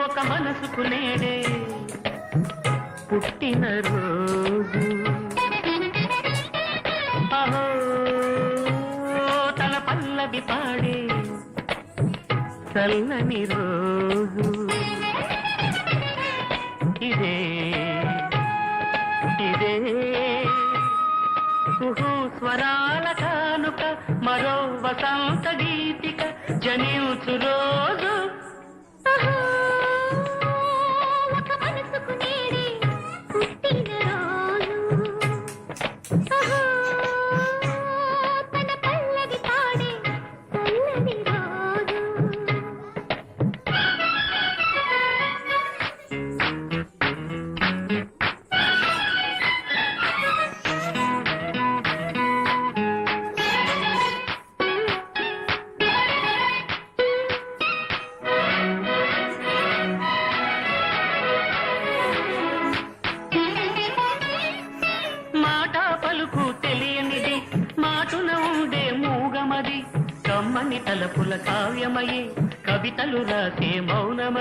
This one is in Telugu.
ఒక మనసుకు నేడే పుట్టిన రోజు అహో తన పల్లవి పాడే చల్లని రోజు ఇదే ఇదే కుహు స్వరాల కానుక మరో వసంత గీతిక జనించు రోజు ఒక మనసుకు నేడే పుట్టిన రోజు తన పల్లవి పాడే చల్లని రోజు పలుకు తెలియనిది మాటున ఉండే మూగమది కమ్మని తలపుల కావ్యమయే కవితలు రాసే మౌనమది